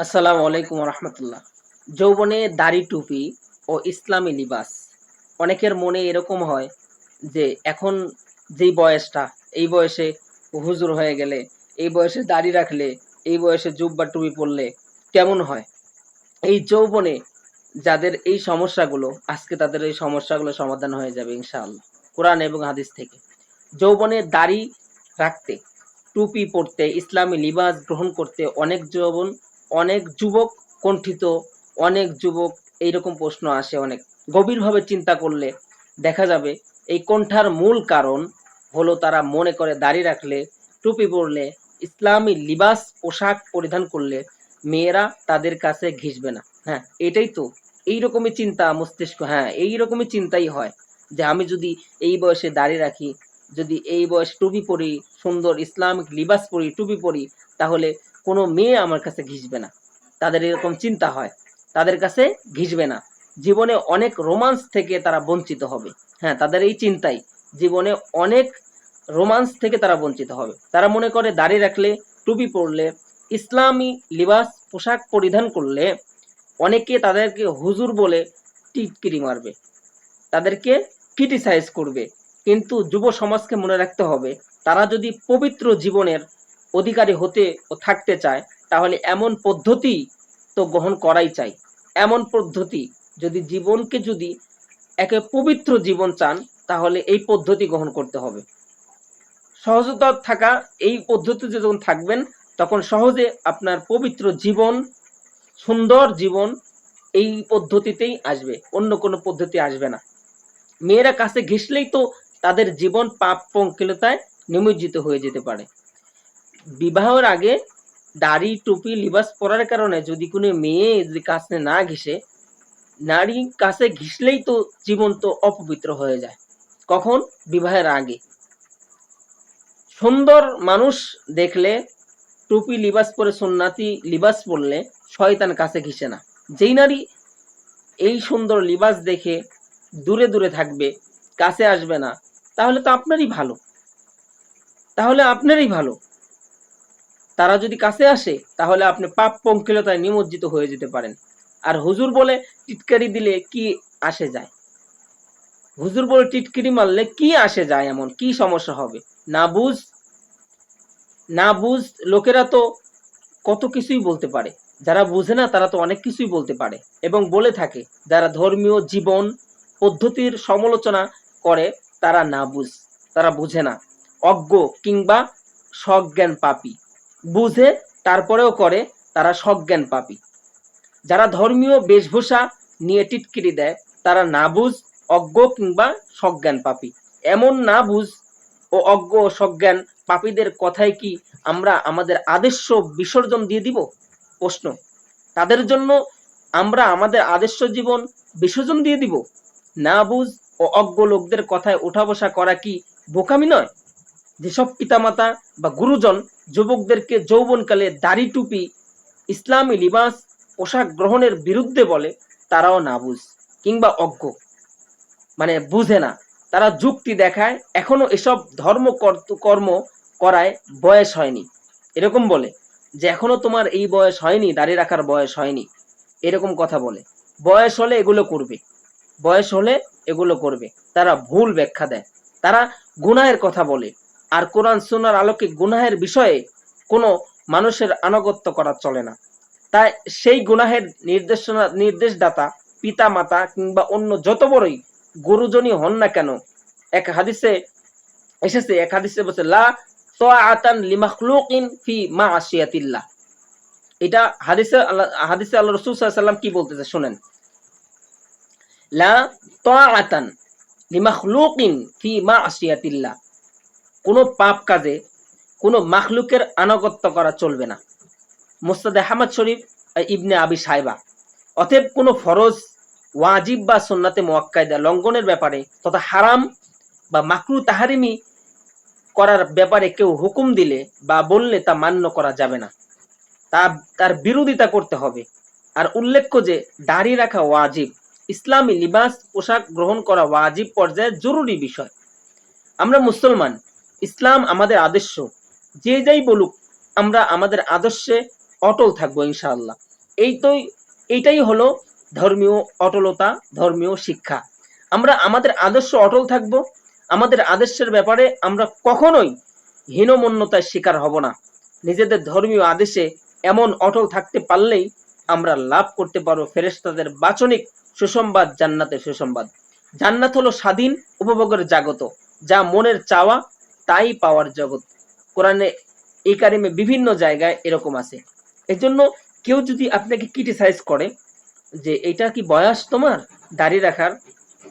আসসালামু আলাইকুম রহমতুল্লাহ। যৌবনে দাড়ি টুপি ও ইসলামী লিবাস, অনেকের মনে এরকম হয় যে এখন যেই বয়সটা, এই বয়সে হুজুর হয়ে গেলে, এই বয়সে দাড়ি রাখলে, এই বয়সে জুব্বা টুপি পরলে কেমন হয়। এই যৌবনে যাদের এই সমস্যাগুলো, আজকে তাদের এই সমস্যাগুলো সমাধান হয়ে যাবে ইনশাআল্লাহ কোরআন এবং হাদিস থেকে। যৌবনে দাড়ি রাখতে, টুপি পরতে, ইসলামী লিবাস গ্রহণ করতে অনেক যুবক কণ্ঠিত, অনেক যুবক এইরকম প্রশ্ন আসে। অনেক গভীরভাবে চিন্তা করলে দেখা যাবে এই কণ্ঠার মূল কারণ হলো তারা মনে করে দাড়ি রাখলে, টুপি পরলে, ইসলামী লিবাস পোশাক পরিধান করলে মেয়েরা তাদের কাছে ঘিসবে না। হ্যাঁ, এটাই তো, এইরকমই চিন্তা মস্তিষ্ক, হ্যাঁ এইরকমই চিন্তাই হয় যে আমি যদি এই বয়সে দাড়ি রাখি, যদি এই বয়সে টুপি পরি, সুন্দর ইসলামিক লিবাস পরি, টুপি পরি, তাহলে কোনো মেয়ে আমার কাছে ঘিসবে না। তাদের এরকম চিন্তা হয়, তাদের কাছে ঘিসবে না। জীবনে অনেক রোমান্স থেকে তারা বঞ্চিত হবে। হ্যাঁ, তাদের এই চিন্তাই, জীবনে অনেক রোমান্স থেকে তারা বঞ্চিত হবে। তারা মনে করে দাড়ি রাখলে, টুপি পরলে, ইসলামী লিবাস পোশাক পরিধান করলে অনেকে তাদেরকে হুজুর বলে টিটকিরি মারবে, তাদেরকে ক্রিটিসাইজ করবে। কিন্তু যুব সমাজকে মনে রাখতে হবে, তারা যদি পবিত্র জীবনের অধিকারী হতে ও থাকতে চায়, তাহলে এমন পদ্ধতি তো গ্রহণ করাই চাই। এমন পদ্ধতি, যদি একে পবিত্র জীবন চান, তাহলে এই পদ্ধতি গ্রহণ করতে হবে। সহজতা থাকা এই পদ্ধতিতে যখন থাকবেন, তখন সহজে আপনার পবিত্র জীবন, সুন্দর জীবন এই পদ্ধতিতেই আসবে, অন্য কোনো পদ্ধতি আসবে না। মেয়েরা কাছে ঘেঁষলেই তো তাদের জীবন পাপ পঙ্কিলতায় নিমজ্জিত হয়ে যেতে পারে। বিবাহের আগে দাড়ি টুপি লিবাস পরার কারণে যদি কোনো মেয়ে যদি কাছে না ঘেঁষে, নারী কাছে ঘেঁষলেই তো জীবন তো অপবিত্র হয়ে যায়। কখন? বিবাহের আগে। সুন্দর মানুষ দেখলে, টুপি লিবাস পরে সুন্নাতি লিবাস পরলে শয়তান কাছে ঘেঁষে না। যেই নারী এই সুন্দর লিবাস দেখে দূরে দূরে থাকবে, কাছে আসবে না, তাহলে তো আপনারই ভালো, তাহলে আপনারই ভালো। তারা যদি কাছে আসে, তাহলে আপনি পাপ পঙ্কিলতায় নিমজ্জিত হয়ে যেতে পারেন। আর হুজুর বলে টিটকারি দিলে কি আসে যায়? হুজুর বলে টিটকারি মারলে কি আসে যায়? এমন কি সমস্যা হবে? না বুঝ না বুঝ লোকেরা তো কত কিছুই বলতে পারে। যারা বুঝে না তারা তো অনেক কিছুই বলতে পারে এবং বলে থাকে। যারা ধর্মীয় জীবন পদ্ধতির সমালোচনা করে, তারা না বুঝ, তারা বুঝে না, অজ্ঞ কিংবা সজ্ঞান পাপী। বুঝে তারপরেও করে, তারা সজ্ঞান পাপী। যারা ধর্মীয় বেশভূষা নিয়ে টিটকিরি দেয়, তারা না বুঝ, অজ্ঞ কিংবা সজ্ঞান পাপী। এমন না বুঝ ও অজ্ঞ ও সজ্ঞান পাপীদের কথায় কি আমরা আমাদের আদর্শ বিসর্জন দিয়ে দিব? প্রশ্ন। তাদের জন্য আমরা আমাদের আদর্শ জীবন বিসর্জন দিয়ে দিব? না বুঝ ও অজ্ঞ লোকদের কথায় উঠা বসা করা কি বোকামি নয়? যেসব পিতামাতা বা গুরুজন যুবকদেরকে যৌবনকালে দাড়ি টুপি, ইসলামী লিবাস পোশাক গ্রহণের বিরুদ্ধে বলে, তারাও নাবুঝ কিংবা অজ্ঞ, মানে বুঝে না। তারা যুক্তি দেখায় এখনো এসব কর্ম করায় বয়স হয়নি, এরকম বলে যে এখনো তোমার এই বয়স হয়নি, দাঁড়িয়ে রাখার বয়স হয়নি, এরকম কথা বলে। বয়স হলে এগুলো করবে, বয়স হলে এগুলো করবে। তারা ভুল ব্যাখ্যা দেয়, তারা গুনাহের কথা বলে। আর কোরআন সুন্নাহর আলোকে গুনাহের বিষয়ে কোনো মানুষের আনুগত্য করা চলে না। তাই সেই গুনাহের নির্দেশদাতা পিতা মাতা কিংবা অন্য যত বড়ই গুরুজনই হন না কেন, এক হাদিসে বলছে লা তাআতান লিমাখলুকিন ফি মাআসিয়াতিল্লাহ। এটা হাদিসে আল্লাহ রাসূল সাল্লাল্লাহু আলাইহি ওয়াসাল্লাম কি বলতেছে শুনেন। লা তাআতান লিমাখলুকিন ফি মাআসিয়াতিল্লাহ। কোনো পাপ কাজে কোনো মাখলুকের আনুগত্য করা চলবে না। মুসনাদ আহমদ শরীফ, ইবনে আবি সাইবা। অতএব কোনো ফরজ, ওয়াজিব বা সুন্নাতে মুআক্কাদা লঙ্ঘনের ব্যাপারে তথা হারাম বা মাকরু তাহারিমি করার ব্যাপারে কেউ হুকুম দিলে বা বললে তা মান্য করা যাবে না, তার বিরোধিতা করতে হবে। আর উল্লেখ্য যে দাড়ি রাখা ওয়াজিব, ইসলামী লিবাস পোশাক গ্রহণ করা ওয়াজিব পর্যায়ে জরুরি বিষয়। আমরা মুসলমান, ইসলাম আমাদের আদর্শ। যে যাই বলুক, আমরা আমাদের আদর্শে অটল থাকবো ইনশাআল্লাহ। এইটাই হলো ধর্মীয় অটলতা, ধর্মীয় শিক্ষা। আমরা আমাদের আদর্শ অটল থাকব, আমাদের আদর্শের ব্যাপারে আমরা কখনোই হীনমন্যতার শিকার হব না। নিজেদের ধর্মীয় আদেশে এমন অটল থাকতে পারলেই আমরা লাভ করতে পারবো ফেরেশতাদের বাচনিক সুসংবাদ, জান্নাতের সুসংবাদ। জান্নাত হলো স্বাধীন উপভোগের জাগত, যা মনের চাওয়া তাই পাওয়ার জগৎ। কোরআনে এই কারিমে বিভিন্ন জায়গায় এরকম আছে। এজন্য কেউ যদি আপনাকে ক্রিটিসাইজ করে যে এটা কি বয়স তোমার দাড়ি রাখার,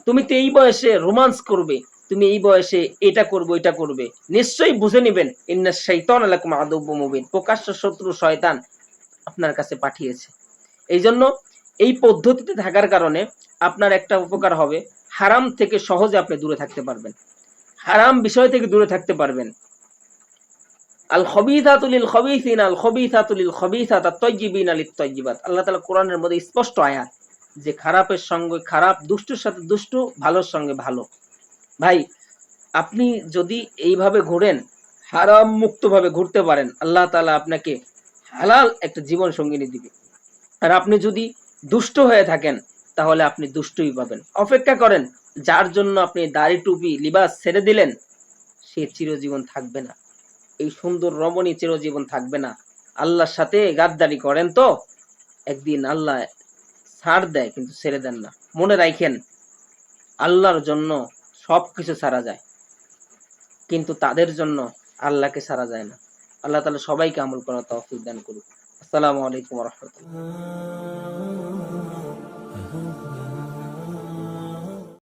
তুমি তো এই বয়সে রোমান্স করবে, তুমি এই বয়সে এটা করবে ওইটা করবে, নিশ্চয়ই বুঝে নিবেন ইন্না শাইতানা লাকুম আদুব্বুম মুবিন, প্রকাশ্য শত্রু শয়তান আপনার কাছে পাঠিয়েছে। এই জন্য এই পদ্ধতিতে থাকার কারণে আপনার একটা উপকার হবে, হারাম থেকে সহজে আপনি দূরে থাকতে পারবেন, হারাম বিষয় থেকে দূরে থাকতে পারবেন। আল খবিসাতু লিল খবিসিনা আল খবিসাতু লিল খবিসাত আত-তাইয়্যিবিনা লিত-তাইয়্যিবাত। আল্লাহ তাআলা কোরআনের মধ্যে স্পষ্ট আয়াত যে খারাপের সঙ্গে খারাপ, দুষ্টুর সাথে দুষ্টু, ভালোর সঙ্গে ভালো। ভাই, আপনি যদি এইভাবে ঘোরেন, হারাম মুক্তভাবে ঘুরতে পারেন, আল্লাহ তাআলা আপনাকে হালাল একটা জীবন সঙ্গিনী দিবে। আর আপনি যদি দুষ্ট হয়ে থাকেন তাহলে আপনি দুষ্টই পাবেন। অপেক্ষা করেন, যার জন্য আপনি দাড়ি টুপি লিবাস ছেড়ে দিলেন সে চিরজীবন থাকবে না, এই সুন্দর রমণী চিরজীবন থাকবে না। আল্লাহর সাথে গাদ্দারি করেন তো একদিন আল্লাহ ছাড় দেয় কিন্তু ছেড়ে দেন না। মনে রাখেন, আল্লাহর জন্য সবকিছু ছাড়া যায়, কিন্তু তাদের জন্য আল্লাহকে ছাড়া যায় না। আল্লাহ তাআলা সবাইকে আমল করার তৌফিক দান করুক। আসসালামু আলাইকুম ওয়া রাহমাতুল্লাহ।